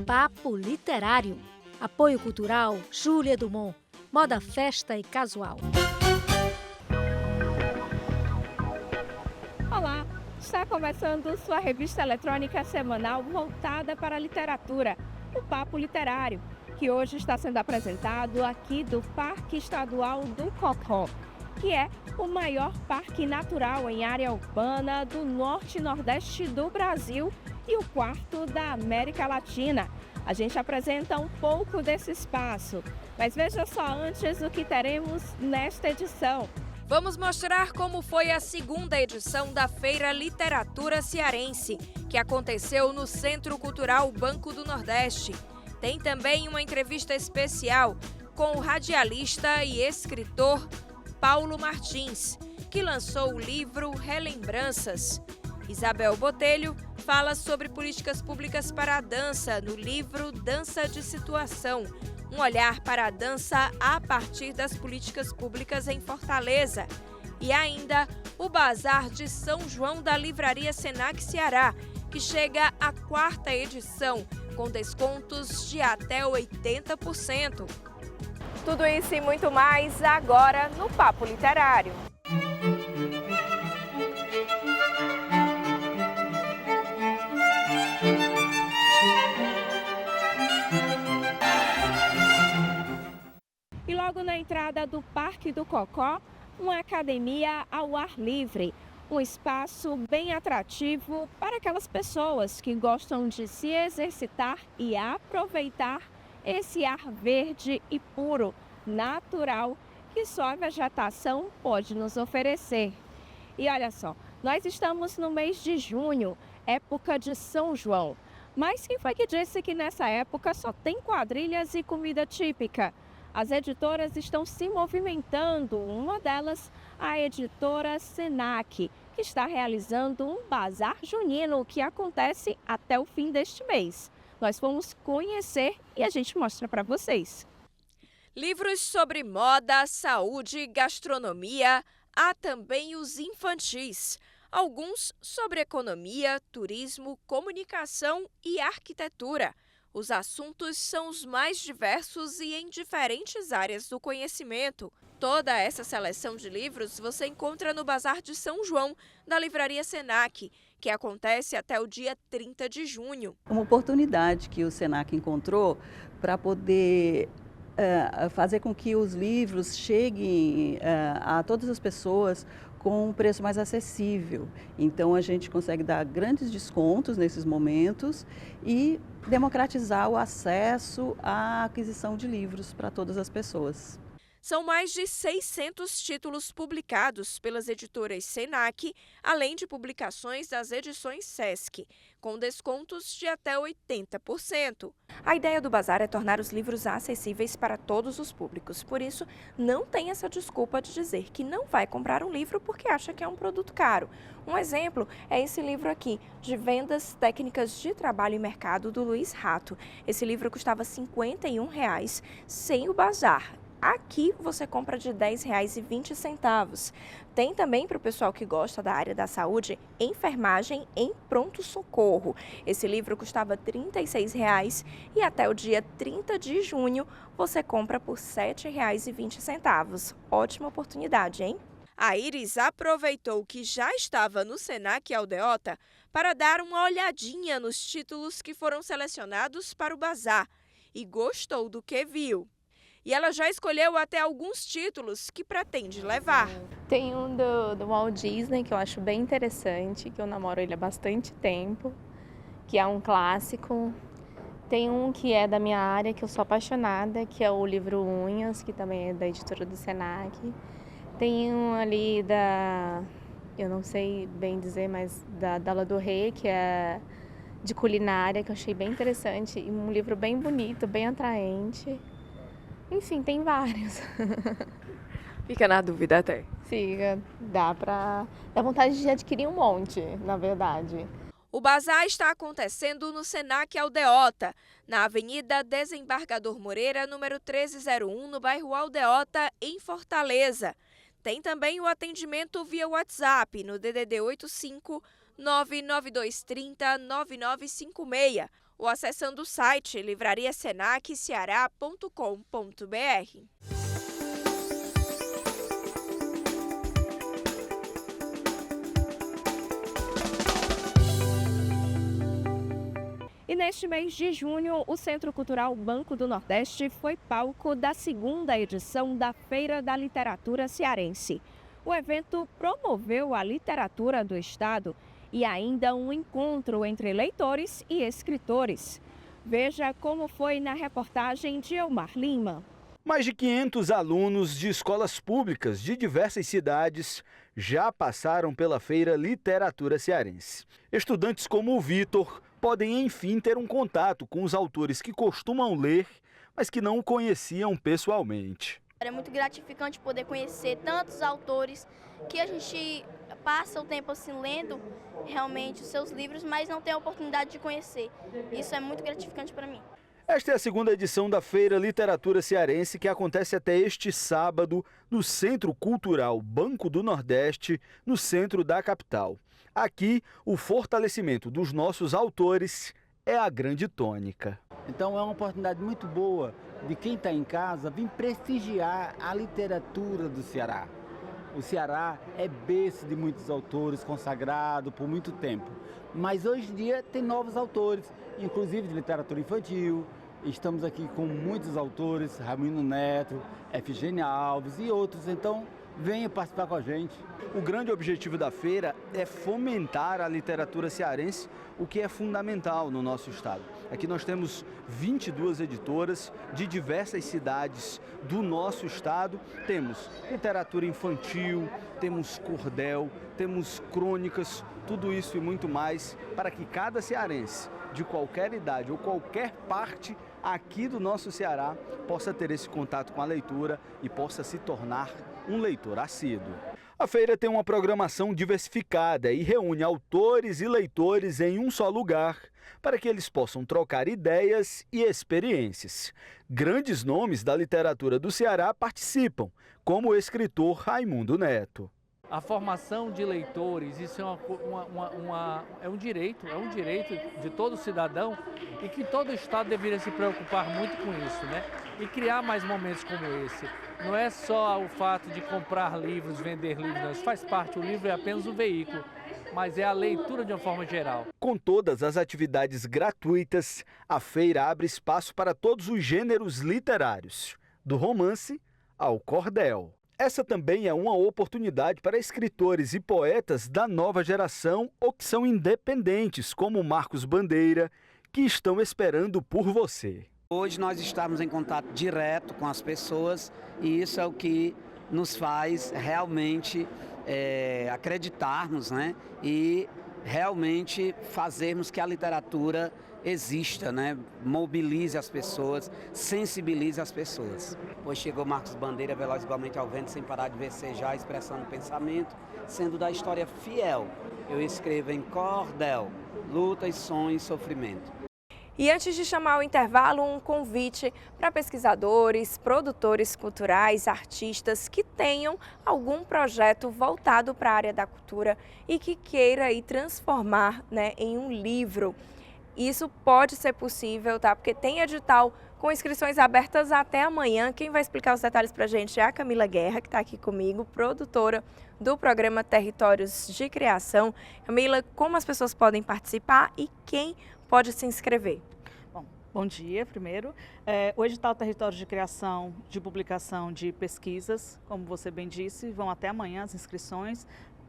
Papo Literário. Apoio cultural Júlia Dumont. Moda, festa e casual. Olá, está começando sua revista eletrônica semanal voltada para a literatura, o Papo Literário, que hoje está sendo apresentado aqui do Parque Estadual do Cocó, que é o maior parque natural em área urbana do norte e nordeste do Brasil e o quarto da América Latina. A gente apresenta um pouco desse espaço, mas veja só antes o que teremos nesta edição. Vamos mostrar como foi a segunda edição da Feira Literatura Cearense, que aconteceu no Centro Cultural Banco do Nordeste. Tem também uma entrevista especial com o radialista e escritor Paulo Martins, que lançou o livro Relembranças. Isabel Botelho fala sobre políticas públicas para a dança no livro Dança de Situação, um olhar para a dança a partir das políticas públicas em Fortaleza. E ainda o Bazar de São João da Livraria Senac Ceará, que chega à 4ª edição, com descontos de até 80%. Tudo isso e muito mais agora no Papo Literário. E logo na entrada do Parque do Cocó, uma academia ao ar livre. Um espaço bem atrativo para aquelas pessoas que gostam de se exercitar e aproveitar esse ar verde e puro, natural, que só a vegetação pode nos oferecer. E olha só, nós estamos no mês de junho, época de São João. Mas quem foi que disse que nessa época só tem quadrilhas e comida típica? As editoras estão se movimentando, uma delas a editora Senac, que está realizando um bazar junino que acontece até o fim deste mês. Nós fomos conhecer e a gente mostra para vocês. Livros sobre moda, saúde e gastronomia, há também os infantis. Alguns sobre economia, turismo, comunicação e arquitetura. Os assuntos são os mais diversos e em diferentes áreas do conhecimento. Toda essa seleção de livros você encontra no Bazar de São João, da Livraria Senac, que acontece até o dia 30 de junho. Uma oportunidade que o Senac encontrou para poder fazer com que os livros cheguem a todas as pessoas com um preço mais acessível. Então a gente consegue dar grandes descontos nesses momentos e democratizar o acesso à aquisição de livros para todas as pessoas. São mais de 600 títulos publicados pelas editoras Senac, além de publicações das edições Sesc, com descontos de até 80%. A ideia do bazar é tornar os livros acessíveis para todos os públicos. Por isso, não tem essa desculpa de dizer que não vai comprar um livro porque acha que é um produto caro. Um exemplo é esse livro aqui, de Vendas, Técnicas de Trabalho e Mercado, do Luiz Rato. Esse livro custava R$ 51,00 sem o bazar. Aqui você compra de R$ 10,20. Tem também para o pessoal que gosta da área da saúde, Enfermagem em Pronto-Socorro. Esse livro custava R$ 36,00 e até o dia 30 de junho você compra por R$ 7,20. Ótima oportunidade, hein? A Iris aproveitou que já estava no Senac Aldeota para dar uma olhadinha nos títulos que foram selecionados para o bazar e gostou do que viu. E ela já escolheu até alguns títulos que pretende levar. Tem um do Walt Disney que eu acho bem interessante, que eu namoro ele há bastante tempo, que é um clássico. Tem um que é da minha área, que eu sou apaixonada, que é o livro Unhas, que também é da editora do Senac. Tem um ali eu não sei bem dizer, mas da La Doré, que é de culinária, que eu achei bem interessante. E um livro bem bonito, bem atraente. Enfim, tem vários. Fica na dúvida até. Fica, dá vontade de adquirir um monte, na verdade. O bazar está acontecendo no Senac Aldeota, na Avenida Desembargador Moreira, número 1301, no bairro Aldeota, em Fortaleza. Tem também o atendimento via WhatsApp no DDD 85 99230 9956 ou acessando o site livrariasenacceara.com.br. E neste mês de junho, o Centro Cultural Banco do Nordeste foi palco da segunda edição da Feira da Literatura Cearense. O evento promoveu a literatura do estado e ainda um encontro entre leitores e escritores. Veja como foi na reportagem de Elmar Lima. Mais de 500 alunos de escolas públicas de diversas cidades já passaram pela Feira Literatura Cearense. Estudantes como o Vitor podem, enfim, ter um contato com os autores que costumam ler, mas que não o conheciam pessoalmente. É muito gratificante poder conhecer tantos autores que a gente passa o tempo assim lendo realmente os seus livros, mas não tem a oportunidade de conhecer. Isso é muito gratificante para mim. Esta é a segunda edição da Feira Literatura Cearense, que acontece até este sábado no Centro Cultural Banco do Nordeste, no centro da capital. Aqui, o fortalecimento dos nossos autores é a grande tônica. Então é uma oportunidade muito boa de quem está em casa vir prestigiar a literatura do Ceará. O Ceará é berço de muitos autores, consagrado por muito tempo. Mas hoje em dia tem novos autores, inclusive de literatura infantil. Estamos aqui com muitos autores, Ramiro Neto, Efigênia Alves e outros. Então, venha participar com a gente. O grande objetivo da feira é fomentar a literatura cearense, o que é fundamental no nosso estado. Aqui nós temos 22 editoras de diversas cidades do nosso estado. Temos literatura infantil, temos cordel, temos crônicas, tudo isso e muito mais, para que cada cearense, de qualquer idade ou qualquer parte aqui do nosso Ceará, possa ter esse contato com a leitura e possa se tornar um leitor assíduo. A feira tem uma programação diversificada e reúne autores e leitores em um só lugar, para que eles possam trocar ideias e experiências. Grandes nomes da literatura do Ceará participam, como o escritor Raimundo Neto. A formação de leitores, isso é um direito de todo cidadão e que todo estado deveria se preocupar muito com isso, né? E criar mais momentos como esse. Não é só o fato de comprar livros, vender livros, não. Isso faz parte, o livro é apenas um veículo, mas é a leitura de uma forma geral. Com todas as atividades gratuitas, a feira abre espaço para todos os gêneros literários, do romance ao cordel. Essa também é uma oportunidade para escritores e poetas da nova geração ou que são independentes, como Marcos Bandeira, que estão esperando por você. Hoje nós estamos em contato direto com as pessoas e isso é o que nos faz realmente acreditarmos, né? E realmente fazermos que a literatura exista, né? Mobilize as pessoas, sensibilize as pessoas. Hoje chegou Marcos Bandeira, veloz igualmente ao vento, sem parar de versejar, expressando o pensamento, sendo da história fiel. Eu escrevo em cordel, luta e sonho e sofrimento. E antes de chamar o intervalo, um convite para pesquisadores, produtores culturais, artistas que tenham algum projeto voltado para a área da cultura e que queira aí transformar, né, em um livro. Isso pode ser possível, tá? Porque tem edital com inscrições abertas até amanhã. Quem vai explicar os detalhes para a gente é a Camila Guerra, que está aqui comigo, produtora do programa Territórios de Criação. Camila, como as pessoas podem participar e quem pode se inscrever? Bom dia, primeiro. O edital Territórios de Criação, de publicação de pesquisas, como você bem disse, vão até amanhã as inscrições,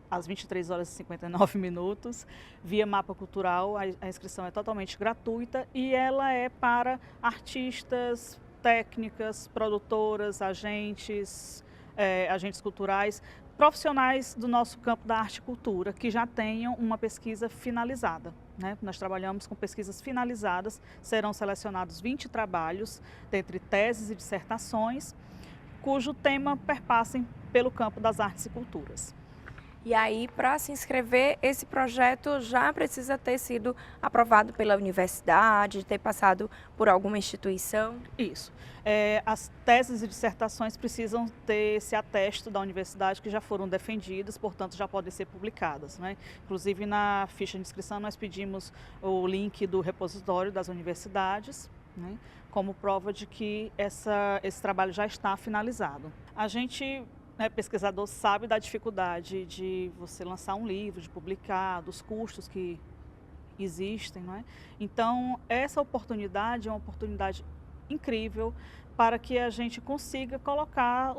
às 23 horas e 59 minutos, via Mapa Cultural. A inscrição é totalmente gratuita e ela é para artistas, técnicas, produtoras, agentes culturais, profissionais do nosso campo da arte e cultura, que já tenham uma pesquisa finalizada, né? Nós trabalhamos com pesquisas finalizadas, serão selecionados 20 trabalhos, dentre teses e dissertações, cujo tema perpassem pelo campo das artes e culturas. E aí, para se inscrever, esse projeto já precisa ter sido aprovado pela universidade, ter passado por alguma instituição? Isso. As teses e dissertações precisam ter esse atesto da universidade que já foram defendidas, portanto já podem ser publicadas, né? Inclusive na ficha de inscrição nós pedimos o link do repositório das universidades, né? Como prova de que esse trabalho já está finalizado. A gente, pesquisador, sabe da dificuldade de você lançar um livro, de publicar, dos custos que existem, não é? Então, essa oportunidade é uma oportunidade incrível para que a gente consiga colocar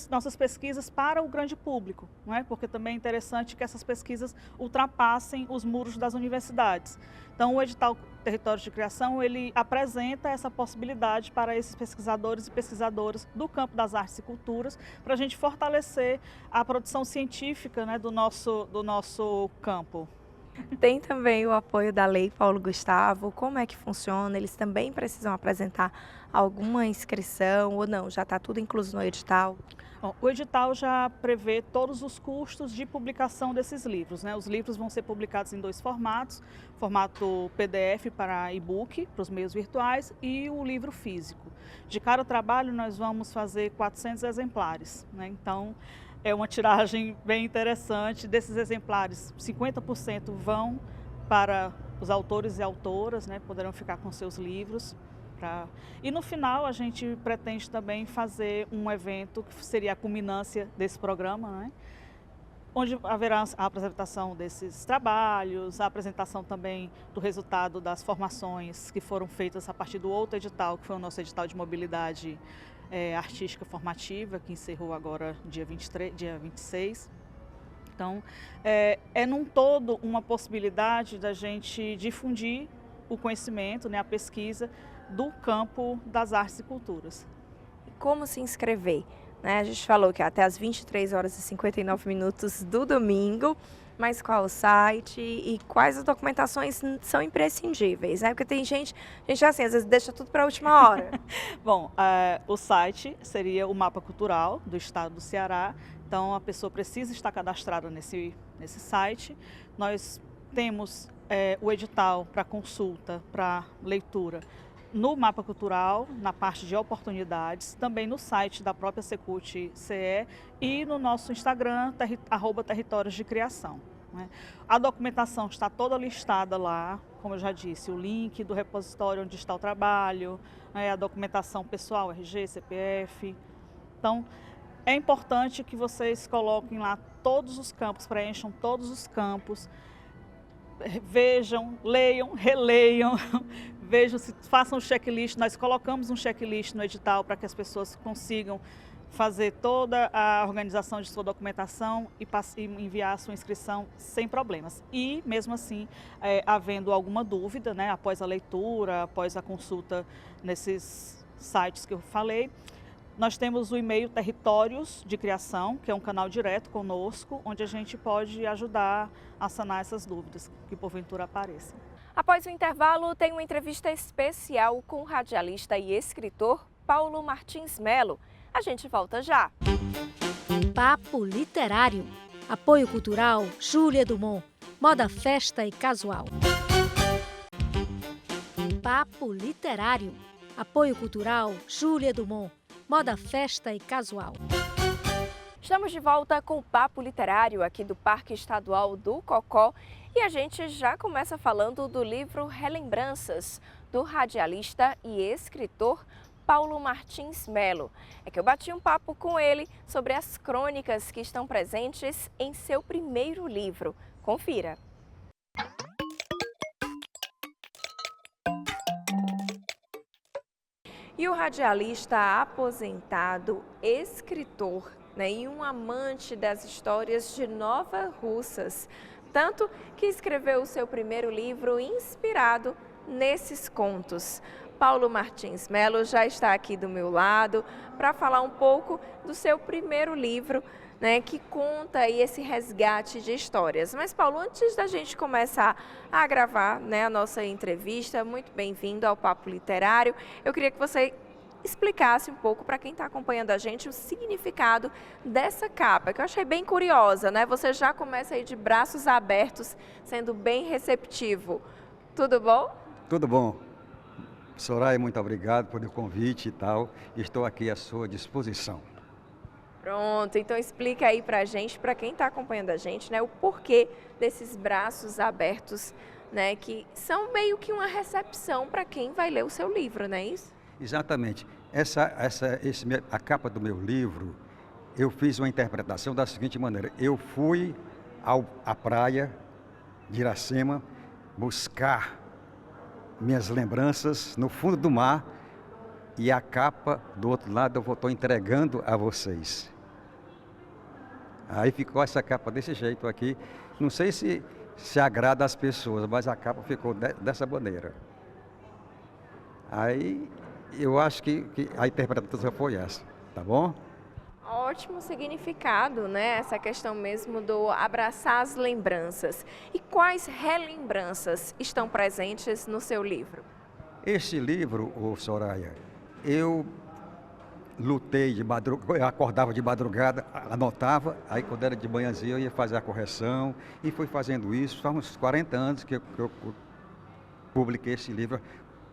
nossas pesquisas para o grande público, não é? Porque também é interessante que essas pesquisas ultrapassem os muros das universidades. Então, o edital Territórios de Criação, ele apresenta essa possibilidade para esses pesquisadores e pesquisadoras do campo das artes e culturas, para a gente fortalecer a produção científica, né, do nosso campo. Tem também o apoio da Lei Paulo Gustavo. Como é que funciona? Eles também precisam apresentar alguma inscrição ou não? Já está tudo incluso no edital? Bom, o edital já prevê todos os custos de publicação desses livros, né? Os livros vão ser publicados em 2 formatos, formato PDF para e-book, para os meios virtuais, e o livro físico. De cada trabalho nós vamos fazer 400 exemplares, né? Então, é uma tiragem bem interessante. Desses exemplares, 50% vão para os autores e autoras, né? Poderão ficar com seus livros. E no final a gente pretende também fazer um evento que seria a culminância desse programa, né? Onde haverá a apresentação desses trabalhos, a apresentação também do resultado das formações que foram feitas a partir do outro edital, que foi o nosso edital de mobilidade artística formativa, que encerrou agora dia 26. Então, num todo uma possibilidade da gente difundir o conhecimento, né, a pesquisa do campo das artes e culturas. Como se inscrever? Né? A gente falou que é até às 23h59 do domingo, mas qual o site e quais as documentações são imprescindíveis? Né? Porque tem gente assim, às vezes deixa tudo para a última hora. Bom, o site seria o Mapa Cultural do Estado do Ceará, então a pessoa precisa estar cadastrada nesse site. Nós temos o edital para consulta, para leitura, no Mapa Cultural, na parte de oportunidades, também no site da própria Secult-CE e no nosso Instagram, @Territórios de Criação. Né? A documentação está toda listada lá, como eu já disse, o link do repositório onde está o trabalho, a documentação pessoal, RG, CPF. Então, é importante que vocês coloquem lá todos os campos, preencham todos os campos, vejam, leiam, releiam, vejam, façam um checklist. Nós colocamos um checklist no edital para que as pessoas consigam fazer toda a organização de sua documentação e enviar a sua inscrição sem problemas. E, mesmo assim, havendo alguma dúvida, né, após a leitura, após a consulta nesses sites que eu falei, nós temos o e-mail Territórios de Criação, que é um canal direto conosco, onde a gente pode ajudar a sanar essas dúvidas que porventura apareçam. Após o intervalo, tem uma entrevista especial com o radialista e escritor Paulo Martins Melo. A gente volta já. Papo Literário. Apoio cultural Júlia Dumont. Moda, festa e casual. Papo Literário. Apoio cultural Júlia Dumont. Moda, festa e casual. Estamos de volta com o Papo Literário aqui do Parque Estadual do Cocó e a gente já começa falando do livro Relembranças, do radialista e escritor Paulo Martins Melo. É que eu bati um papo com ele sobre as crônicas que estão presentes em seu primeiro livro. Confira! E o radialista aposentado, escritor, né, e um amante das histórias de Nova Russas, tanto que escreveu o seu primeiro livro inspirado nesses contos. Paulo Martins Melo já está aqui do meu lado para falar um pouco do seu primeiro livro, né, que conta aí esse resgate de histórias. Mas, Paulo, antes da gente começar a gravar, né, a nossa entrevista, muito bem-vindo ao Papo Literário, eu queria que você explicasse um pouco para quem está acompanhando a gente o significado dessa capa, que eu achei bem curiosa, né? Você já começa aí de braços abertos, sendo bem receptivo. Tudo bom? Tudo bom. Soraya, muito obrigado pelo convite e tal. Estou aqui à sua disposição. Pronto, então explica aí para a gente, para quem está acompanhando a gente, né, o porquê desses braços abertos, né, que são meio que uma recepção para quem vai ler o seu livro, não é isso? Exatamente. A capa do meu livro, eu fiz uma interpretação da seguinte maneira. Eu fui à praia de Iracema buscar minhas lembranças no fundo do mar e a capa do outro lado eu estou entregando a vocês. Aí ficou essa capa desse jeito aqui. Não sei se agrada às pessoas, mas a capa ficou dessa maneira. Aí eu acho que a interpretação foi essa, tá bom? Ótimo significado, né? Essa questão mesmo do abraçar as lembranças. E quais relembranças estão presentes no seu livro? Esse livro, Soraya, eu lutei de madrugada, eu acordava de madrugada, anotava, aí quando era de manhãzinha eu ia fazer a correção e fui fazendo isso. Faz uns 40 anos que eu publiquei esse livro.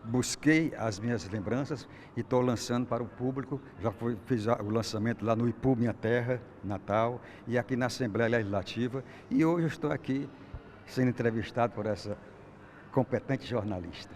Busquei as minhas lembranças e estou lançando para o público. Fiz o lançamento lá no Ipu, minha terra, Natal, e aqui na Assembleia Legislativa. E hoje eu estou aqui sendo entrevistado por essa competente jornalista.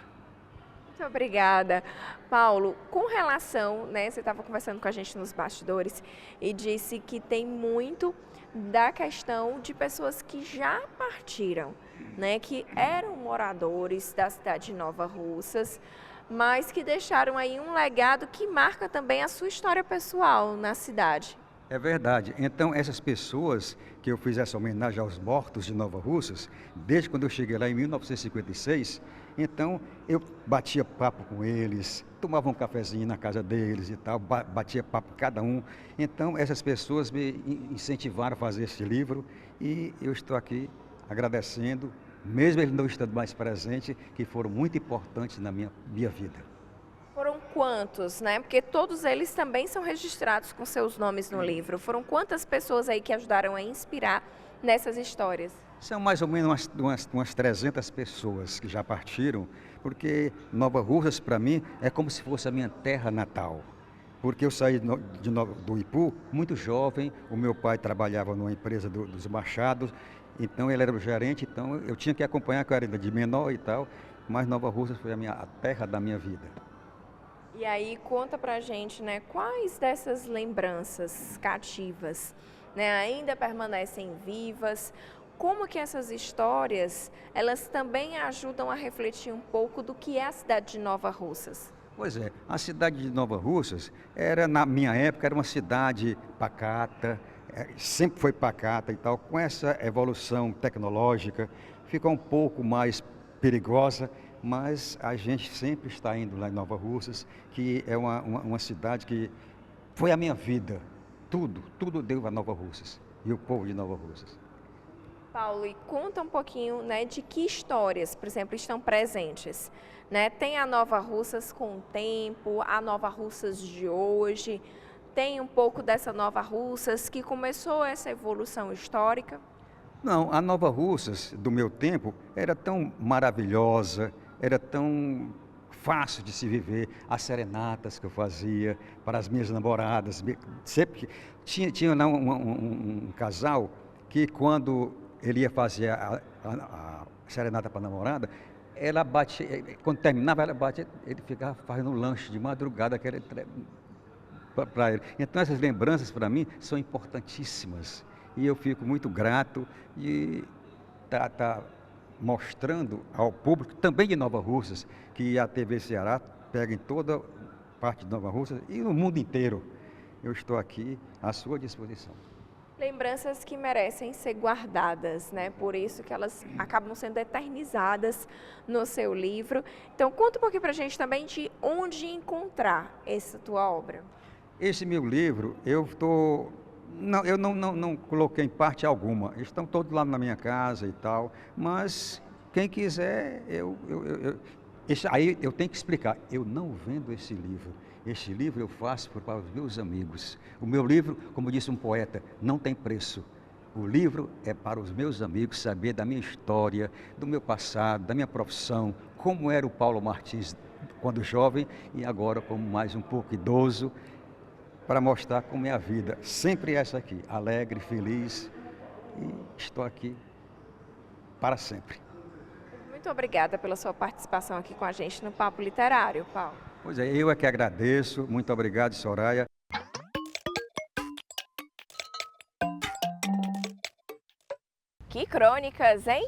Muito obrigada. Paulo, com relação, né, você estava conversando com a gente nos bastidores e disse que tem muito da questão de pessoas que já partiram, né, que eram moradores da cidade de Nova Russas, mas que deixaram aí um legado que marca também a sua história pessoal na cidade. É verdade. Então, essas pessoas que eu fiz essa homenagem aos mortos de Nova Russas, desde quando eu cheguei lá em 1956, então eu batia papo com eles, tomava um cafezinho na casa deles e tal, batia papo com cada um. Então, essas pessoas me incentivaram a fazer esse livro e eu estou aqui agradecendo, mesmo eles não estando mais presentes, que foram muito importantes na minha vida. Foram quantos, né? Porque todos eles também são registrados com seus nomes no livro. Foram quantas pessoas aí que ajudaram a inspirar nessas histórias? São mais ou menos umas 300 pessoas que já partiram, porque Nova Russas, para mim, é como se fosse a minha terra natal. Porque eu saí do Ipu muito jovem, o meu pai trabalhava numa empresa dos Machados, então ele era o gerente, então eu tinha que acompanhar, que eu era de menor e tal, mas Nova Russas foi a terra da minha vida. E aí conta pra gente, né, quais dessas lembranças cativas, né, ainda permanecem vivas, como que essas histórias, elas também ajudam a refletir um pouco do que é a cidade de Nova Russas? Pois é, a cidade de Nova Russas, na minha época, era uma cidade pacata, sempre foi pacata e tal. Com essa evolução tecnológica, ficou um pouco mais perigosa, mas a gente sempre está indo lá em Nova Russas, que é uma cidade que foi a minha vida. Tudo deu a Nova Russas e o povo de Nova Russas. Paulo, e conta um pouquinho, né, de que histórias, por exemplo, estão presentes, né? Tem a Nova Russas com o tempo, a Nova Russas de hoje, tem um pouco dessa Nova Russas que começou essa evolução histórica? Não, a Nova Russas do meu tempo era tão maravilhosa, era tão fácil de se viver, as serenatas que eu fazia para as minhas namoradas, sempre tinha um casal que quando ele ia fazer a serenata para a namorada, ela batia, quando terminava, ele ficava fazendo um lanche de madrugada para ele. Então essas lembranças para mim são importantíssimas e eu fico muito grato e tá mostrando ao público também de Nova Russas que a TV Ceará pega em toda parte de Nova Russas e no mundo inteiro. Eu estou aqui à sua disposição. Lembranças que merecem ser guardadas, né? Por isso que elas acabam sendo eternizadas no seu livro. Então, conta um pouquinho pra gente também de onde encontrar essa tua obra. Esse meu livro, eu não coloquei em parte alguma. Estão todos lá na minha casa e tal, mas quem quiser, Aí eu tenho que explicar, eu não vendo esse livro. Este livro eu faço para os meus amigos. O meu livro, como disse um poeta, não tem preço. O livro é para os meus amigos saber da minha história, do meu passado, da minha profissão, como era o Paulo Martins quando jovem e agora como mais um pouco idoso, para mostrar como é a vida. Sempre essa aqui, alegre, feliz, e estou aqui para sempre. Muito obrigada pela sua participação aqui com a gente no Papo Literário, Paulo. Pois é, eu é que agradeço. Muito obrigado, Soraya. Que crônicas, hein?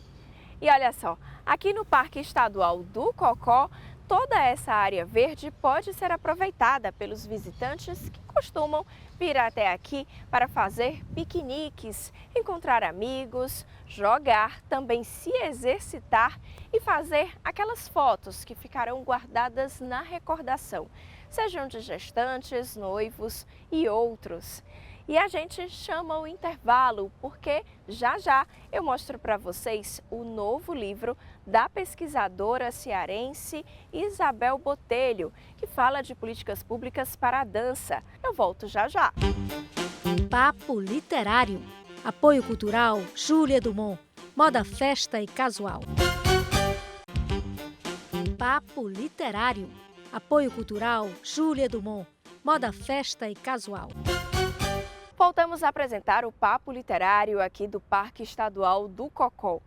E olha só, aqui no Parque Estadual do Cocó, toda essa área verde pode ser aproveitada pelos visitantes que costumam vir até aqui para fazer piqueniques, encontrar amigos, jogar, também se exercitar e fazer aquelas fotos que ficarão guardadas na recordação, sejam de gestantes, noivos e outros. E a gente chama o intervalo porque já já eu mostro para vocês o novo livro da pesquisadora cearense Isabel Botelho, que fala de políticas públicas para a dança. Eu volto já já. Papo Literário. Apoio cultural Júlia Dumont. Moda, festa e casual. Papo Literário. Apoio cultural Júlia Dumont. Moda, festa e casual. Voltamos a apresentar o Papo Literário aqui do Parque Estadual do Cocó.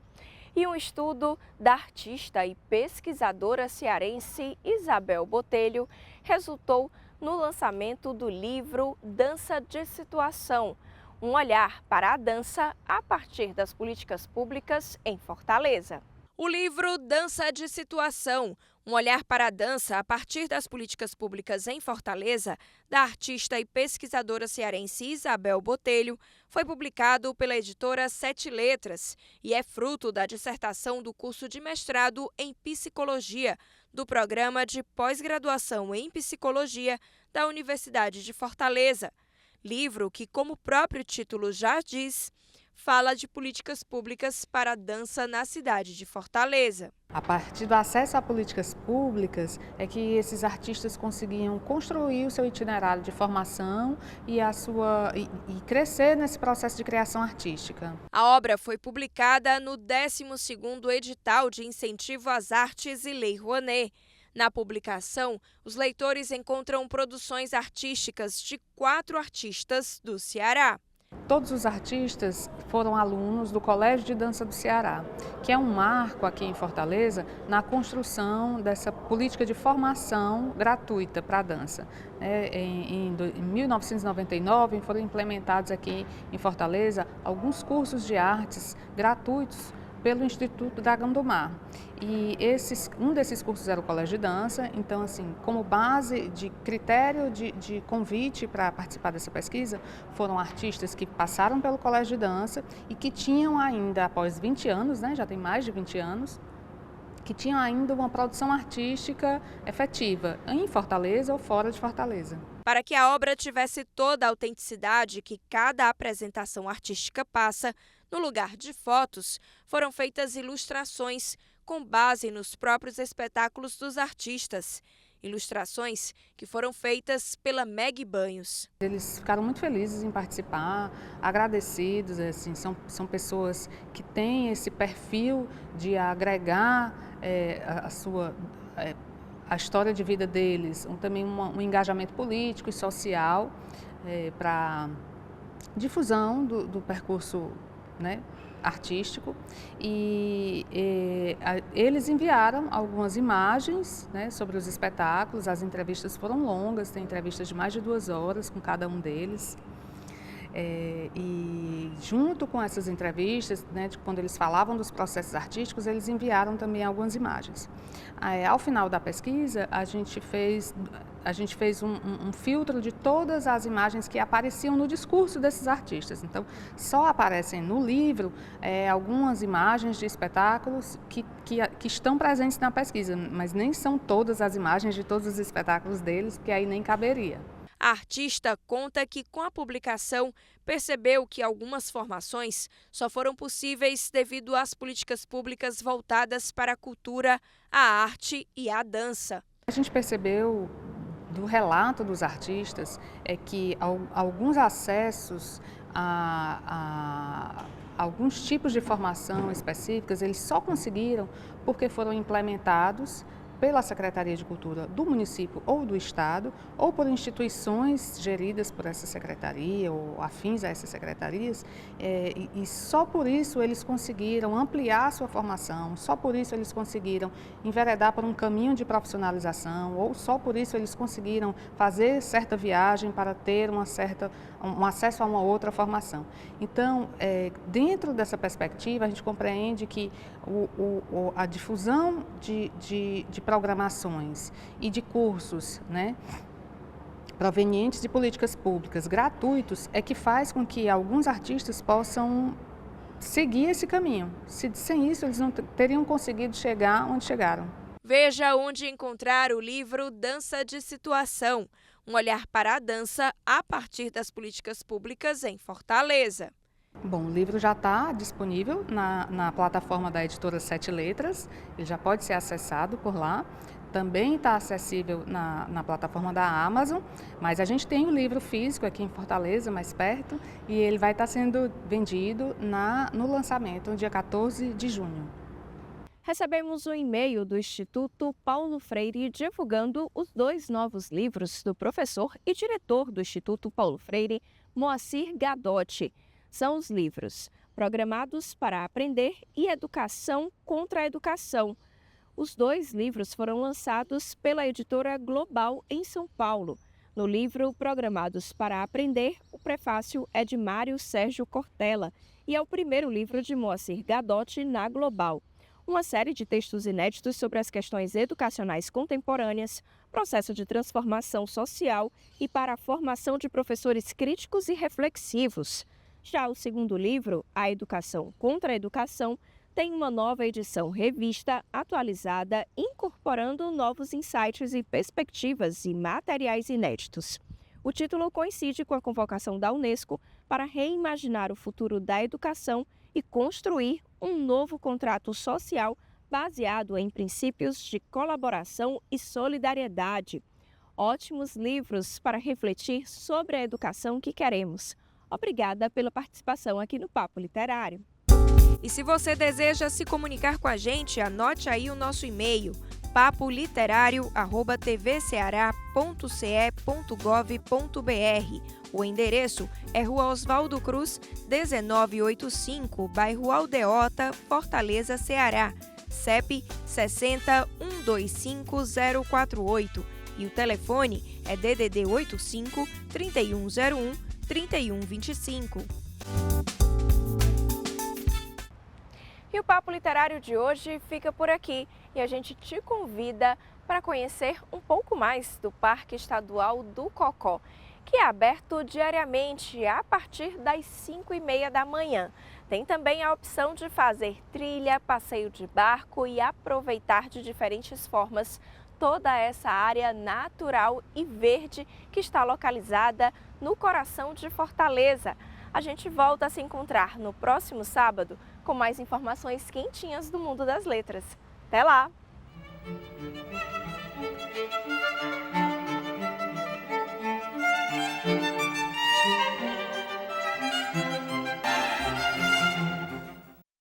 E um estudo da artista e pesquisadora cearense Isabel Botelho resultou no lançamento do livro Dança de Situação, um olhar para a dança a partir das políticas públicas em Fortaleza. O livro Dança de Situação, um olhar para a dança a partir das políticas públicas em Fortaleza, da artista e pesquisadora cearense Isabel Botelho, foi publicado pela editora Sete Letras e é fruto da dissertação do curso de mestrado em Psicologia, do programa de pós-graduação em Psicologia da Universidade de Fortaleza. Livro que, como o próprio título já diz, fala de políticas públicas para a dança na cidade de Fortaleza. A partir do acesso a políticas públicas é que esses artistas conseguiam construir o seu itinerário de formação e crescer nesse processo de criação artística. A obra foi publicada no 12º edital de incentivo às artes e Lei Rouanet. Na publicação, os leitores encontram produções artísticas de 4 artistas do Ceará. Todos os artistas foram alunos do Colégio de Dança do Ceará, que é um marco aqui em Fortaleza na construção dessa política de formação gratuita para a dança. Em 1999 foram implementados aqui em Fortaleza alguns cursos de artes gratuitos pelo Instituto Dragão do Mar. E um desses cursos era o Colégio de Dança, então assim, como base de critério de convite para participar dessa pesquisa, foram artistas que passaram pelo Colégio de Dança e que tinham ainda, após 20 anos, já tem mais de 20 anos, que tinham ainda uma produção artística efetiva, em Fortaleza ou fora de Fortaleza. Para que a obra tivesse toda a autenticidade que cada apresentação artística passa, no lugar de fotos, foram feitas ilustrações com base nos próprios espetáculos dos artistas. Ilustrações que foram feitas pela Meg Banhos. Eles ficaram muito felizes em participar, agradecidos, assim, são pessoas que têm esse perfil de agregar a história de vida deles, também um engajamento político e social para difusão do percurso artístico e eles enviaram algumas imagens sobre os espetáculos. As entrevistas foram longas, tem entrevistas de mais de 2 horas com cada um deles. E junto com essas entrevistas, quando eles falavam dos processos artísticos, eles enviaram também algumas imagens. Ao final da pesquisa, a gente fez um filtro de todas as imagens que apareciam no discurso desses artistas. Então, só aparecem no livro algumas imagens de espetáculos que estão presentes na pesquisa, mas nem são todas as imagens de todos os espetáculos deles, porque aí nem caberia. A artista conta que, com a publicação, percebeu que algumas formações só foram possíveis devido às políticas públicas voltadas para a cultura, a arte e a dança. A gente percebeu do relato dos artistas que alguns acessos a alguns tipos de formação específicas eles só conseguiram porque foram implementados pela Secretaria de Cultura do município ou do estado, ou por instituições geridas por essa secretaria ou afins a essas secretarias, e só por isso eles conseguiram ampliar a sua formação, só por isso eles conseguiram enveredar por um caminho de profissionalização, ou só por isso eles conseguiram fazer certa viagem para ter um acesso a uma outra formação. Então, dentro dessa perspectiva, a gente compreende que a difusão de programações e de cursos, provenientes de políticas públicas gratuitos é que faz com que alguns artistas possam seguir esse caminho. Sem isso, eles não teriam conseguido chegar onde chegaram. Veja onde encontrar o livro Dança de Situação, um olhar para a dança a partir das políticas públicas em Fortaleza. Bom, o livro já está disponível na plataforma da editora 7 Letras, ele já pode ser acessado por lá. Também está acessível na plataforma da Amazon, mas a gente tem o livro físico aqui em Fortaleza, mais perto, e ele vai estar sendo vendido no lançamento, no dia 14 de junho. Recebemos um e-mail do Instituto Paulo Freire divulgando os 2 novos livros do professor e diretor do Instituto Paulo Freire, Moacir Gadotti. São os livros Programados para Aprender e Educação contra a Educação. Os 2 livros foram lançados pela editora Global em São Paulo. No livro Programados para Aprender, o prefácio é de Mário Sérgio Cortella e é o primeiro livro de Moacir Gadotti na Global. Uma série de textos inéditos sobre as questões educacionais contemporâneas, processo de transformação social e para a formação de professores críticos e reflexivos. Já o segundo livro, A Educação contra a Educação, tem uma nova edição revista, atualizada, incorporando novos insights e perspectivas e materiais inéditos. O título coincide com a convocação da Unesco para reimaginar o futuro da educação e construir um novo contrato social baseado em princípios de colaboração e solidariedade. Ótimos livros para refletir sobre a educação que queremos. Obrigada pela participação aqui no Papo Literário. E se você deseja se comunicar com a gente, anote aí o nosso e-mail papoliterario@tvceara.ce.gov.br. O endereço é Rua Oswaldo Cruz, 1985, bairro Aldeota, Fortaleza, Ceará. CEP 60125048 e o telefone é DDD 85 3101 3125. E o Papo Literário de hoje fica por aqui e a gente te convida para conhecer um pouco mais do Parque Estadual do Cocó, que é aberto diariamente a partir das 5h30 da manhã. Tem também a opção de fazer trilha, passeio de barco e aproveitar de diferentes formas toda essa área natural e verde que está localizada no coração de Fortaleza. A gente volta a se encontrar no próximo sábado com mais informações quentinhas do mundo das letras. Até lá!